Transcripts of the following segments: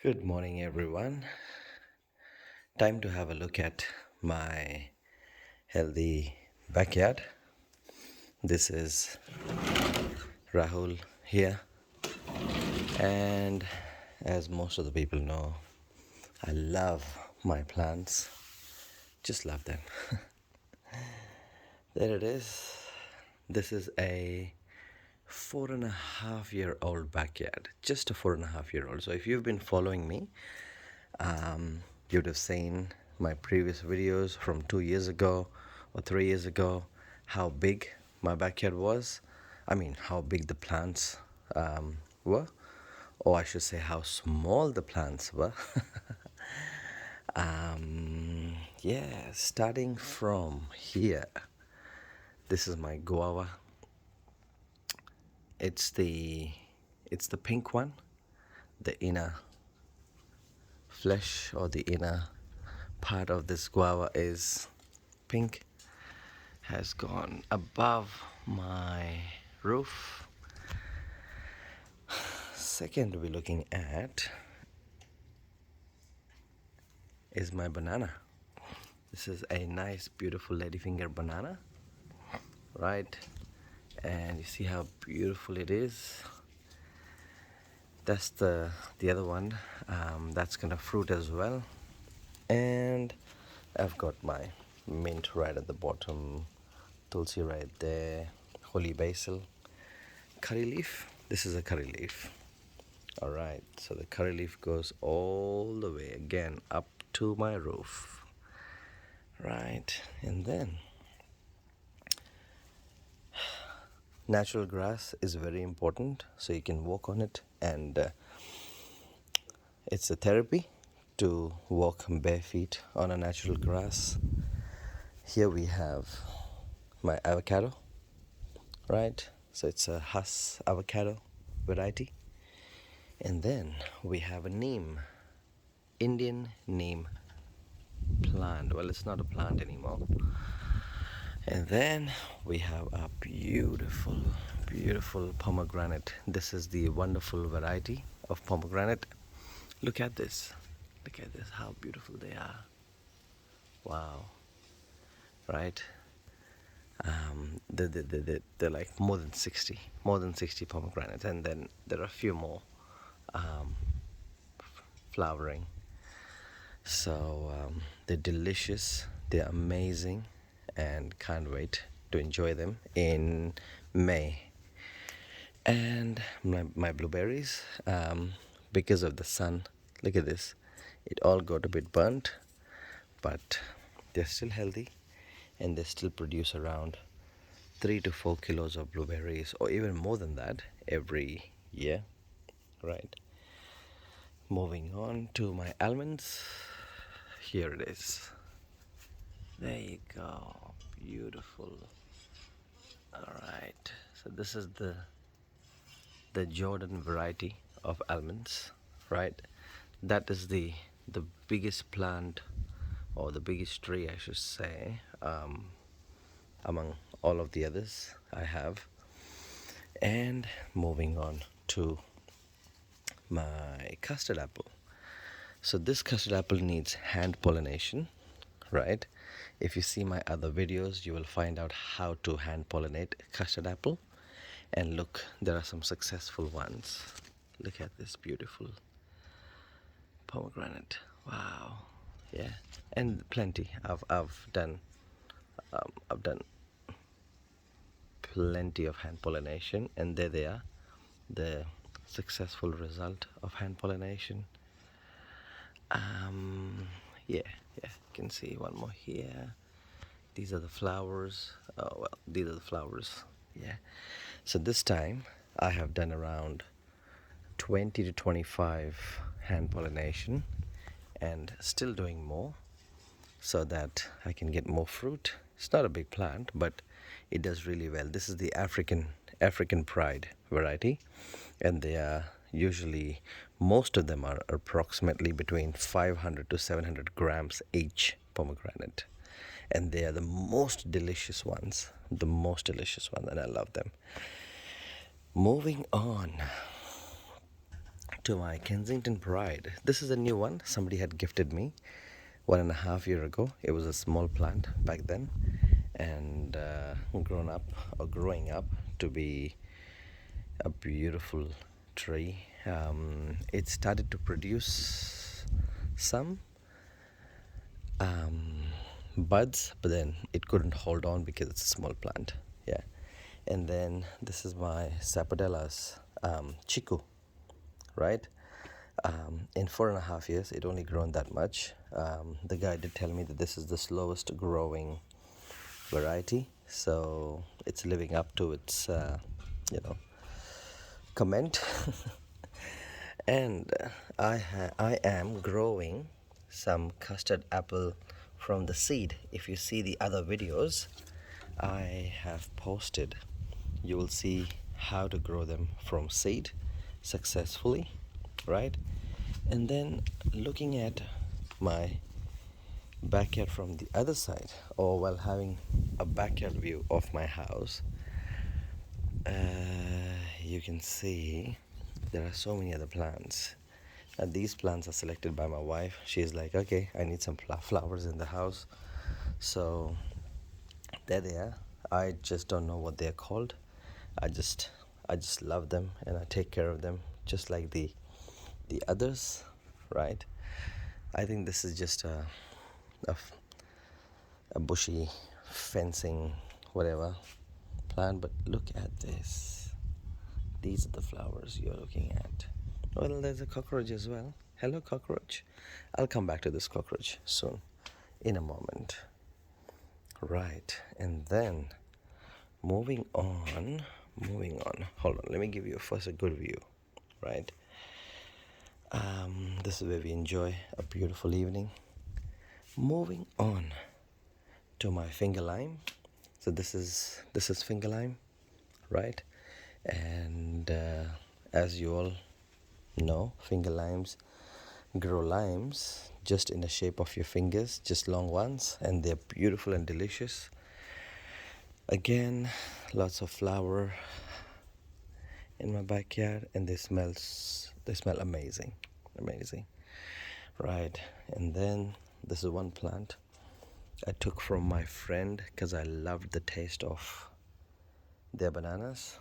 Good morning, everyone. Time to have a look at my healthy backyard. This is Rahul here, and as most of the people know, I love my plants. Just love them. There it is. This is a 4.5-year-old backyard, just a 4.5-year-old. So if you've been following me, you'd have seen my previous videos from 2 years ago or 3 years ago, how big my backyard was. I mean, how big the plants were, or I should say, how small the plants were. Yeah, starting from here, this is my guava. It's the pink one. The inner flesh or the inner part of this guava is pink. Has gone above my roof. Second we're looking at is my banana. This is a nice beautiful ladyfinger banana, right? And you see how beautiful it is. That's the other one. That's gonna fruit as well. And I've got my mint right at the bottom, tulsi right there, holy basil, curry leaf. This is a curry leaf. All right, so the curry leaf goes all the way again up to my roof, right? And then natural grass is very important, so you can walk on it, and it's a therapy to walk bare feet on a natural grass. Here we have my avocado, right? So it's a Hass avocado variety. And then we have a neem, Indian neem plant. Well, it's not a plant anymore. And then we have a beautiful, beautiful pomegranate. This is the wonderful variety of pomegranate. Look at this. Look at this, how beautiful they are. Wow. Right? They're like more than 60 pomegranates, and then there are a few more flowering. So they're delicious, they're amazing, and can't wait to enjoy them in May. And my blueberries, because of the sun, look at this, it all got a bit burnt, but they're still healthy, and they still produce around 3 to 4 kilos of blueberries, or even more than that, every year, right? Moving on to my almonds. Here it is. There you go. Beautiful. All right. So this is the Jordan variety of almonds, right? That is the biggest plant, or the biggest tree, I should say, among all of the others I have. And moving on to my custard apple. So this custard apple needs hand pollination, right? If you see my other videos, you will find out how to hand pollinate custard apple. And look, there are some successful ones. Look at this beautiful pomegranate. Wow. Yeah. And plenty. I've done plenty of hand pollination, and there they are, the successful result of hand pollination. Yeah, you can see one more here. These are the flowers. Oh, well, these are the flowers. Yeah. So this time I have done around 20 to 25 hand pollination, and still doing more so that I can get more fruit. It's not a big plant, but it does really well. This is the African Pride variety, and they are usually, most of them are approximately between 500 to 700 grams each pomegranate, and they are the most delicious ones, and I love them. Moving on, to my Kensington Pride. This is a new one. Somebody had gifted me 1.5 years ago. It was a small plant back then, and growing up to be a beautiful tree. It started to produce some buds, but then it couldn't hold on because it's a small plant. Yeah, and then this is my Sapodella's chikoo, right? In 4.5 years, it only grown that much. The guy did tell me that this is the slowest growing variety, so it's living up to its, comment. And I am growing some custard apple from the seed. If you see the other videos I have posted, you will see how to grow them from seed successfully, right? And then looking at my backyard from the other side, or while having a backyard view of my house, you can see there are so many other plants. And these plants are selected by my wife. She's like, okay, I need some flowers in the house. So there they are. I just don't know what they're called. I just love them, and I take care of them just like the others, right? I think this is just a bushy fencing whatever plant, but look at this. These are the flowers you're looking at. Well, there's a cockroach as well. Hello, cockroach. I'll come back to this cockroach soon, in a moment. Right, and then moving on. Hold on, let me give you first a good view, right? This is where we enjoy a beautiful evening. Moving on to my finger lime. So this is finger lime, right? And as you all know, finger limes grow limes just in the shape of your fingers, just long ones, and they're beautiful and delicious. Again, lots of flower in my backyard, and they smell amazing, right? And then this is one plant I took from my friend because I loved the taste of their bananas.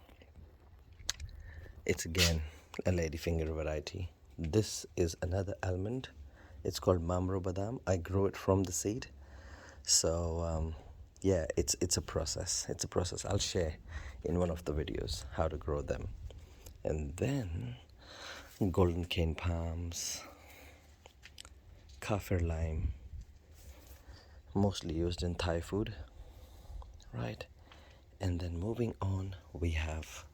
It's again a ladyfinger variety. This is another almond. It's called Mamro Badam. I grew it from the seed. So yeah, it's a process. I'll share in one of the videos how to grow them. And then golden cane palms, kaffir lime, mostly used in Thai food, right? And then moving on, we have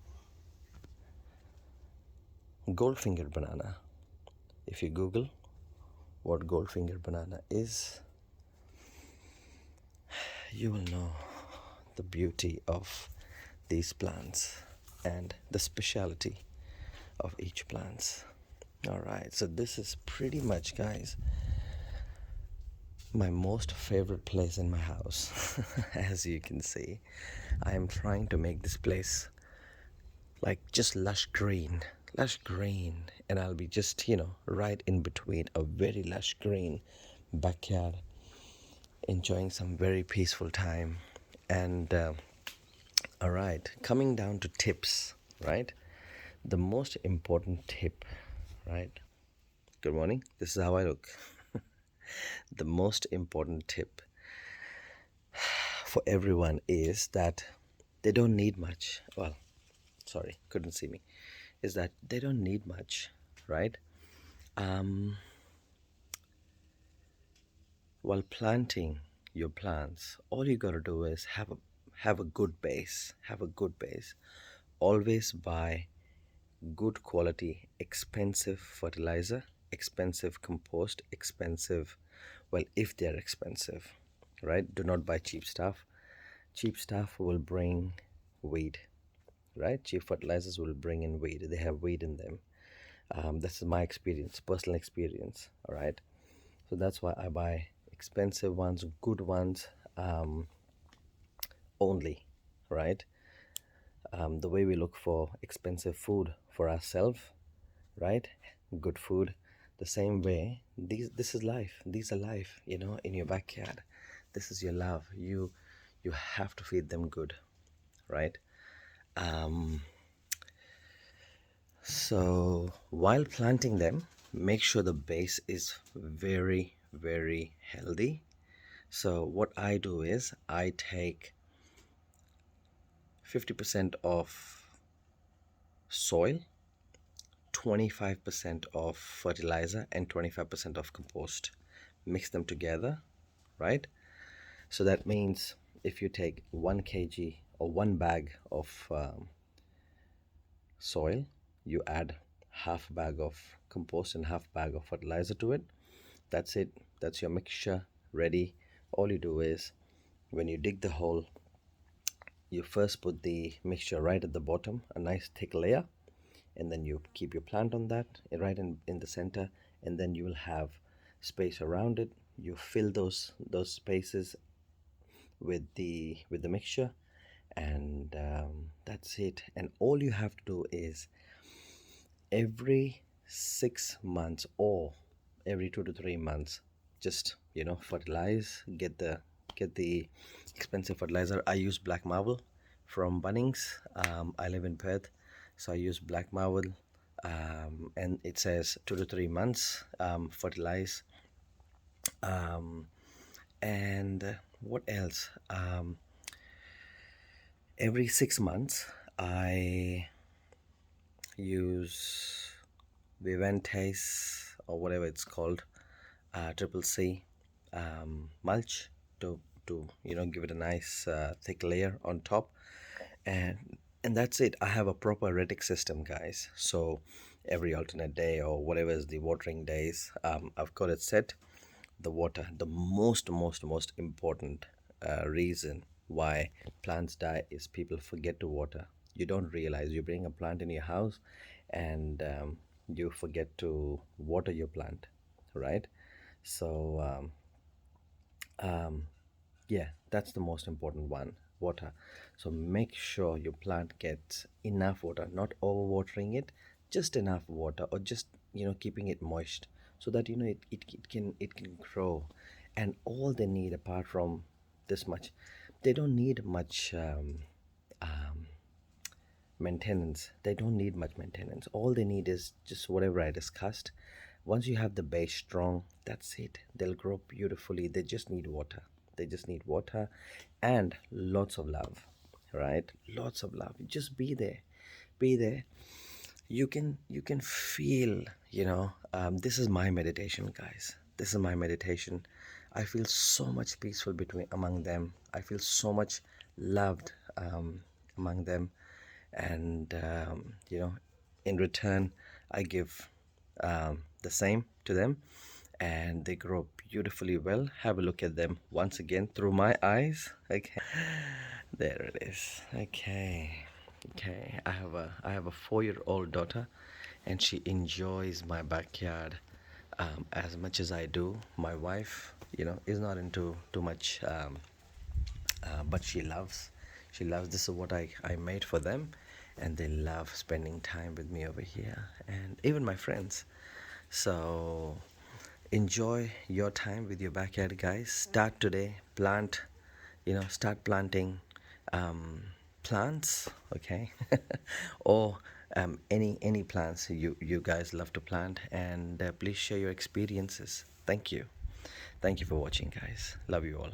Goldfinger banana. If you Google what Goldfinger banana is, you will know the beauty of these plants and the speciality of each plant. Alright, so this is pretty much, guys, my most favorite place in my house. As you can see, I am trying to make this place like just lush green, and I'll be just, right in between a very lush green backyard, enjoying some very peaceful time. And all right, coming down to tips, right? The most important tip, right? Good morning, this is how I look. The most important tip for everyone is that they don't need much. Well, sorry, couldn't see me. Is that they don't need much, right? While planting your plants, all you gotta do is have a good base. Always buy good quality, expensive fertilizer, expensive compost, expensive, well, if they're expensive, right? Do not buy cheap stuff. Cheap stuff will bring weed, right? Cheap fertilizers will bring in weed. They have weed in them. This is my experience, personal experience, all right? So that's why I buy expensive ones, good ones, only, right? The way we look for expensive food for ourselves, right? Good food. The same way, this is life. These are life, in your backyard. This is your love. You have to feed them good, right? Um, so while planting them, make sure the base is very, very healthy. So what I do is I take 50% of soil, 25% of fertilizer, and 25% of compost. Mix them together, right? So that means if you take 1 kg or one bag of soil, you add half bag of compost and half bag of fertilizer to it. That's it. That's your mixture ready. All you do is when you dig the hole, you first put the mixture right at the bottom, a nice thick layer, and then you keep your plant on that right in the center, and then you will have space around it. You fill those spaces with the mixture, and that's it. And all you have to do is every 6 months or every 2 to 3 months, just fertilize. Get the expensive fertilizer. I use black marble from Bunnings. I live in Perth, so I use black marble, and it says 2 to 3 months, fertilize. And what else? Every 6 months I use Vivantes or whatever it's called, triple C, mulch to give it a nice thick layer on top, and that's it. I have a proper Redick system, guys. So every alternate day or whatever is the watering days, I've got it set. The water, the most important reason why plants die is people forget to water. You don't realize you bring a plant in your house, and you forget to water your plant, right? So yeah, that's the most important one, water. So make sure your plant gets enough water, not overwatering it, just enough water, or just keeping it moist, so that it can grow. And all they need, apart from this much, they don't need much maintenance. They don't need much maintenance. All they need is just whatever I discussed. Once you have the base strong, that's it. They'll grow beautifully. They just need water. They just need water and lots of love, right? Lots of love. Just be there. Be there. You can feel, this is my meditation, guys. This is my meditation. I feel so much peaceful between among them. I feel so much loved among them, and in return I give the same to them, and they grow beautifully well. Have a look at them once again through my eyes. Okay, there it is. Okay, I have a 4-year-old daughter, and she enjoys my backyard as much as I do. My wife, is not into too much, but she loves. This is what I made for them, and they love spending time with me over here, and even my friends. So enjoy your time with your backyard, guys. Start today. Start planting plants, okay? Or any plants you guys love to plant, and please share your experiences. Thank you for watching, guys. Love you all.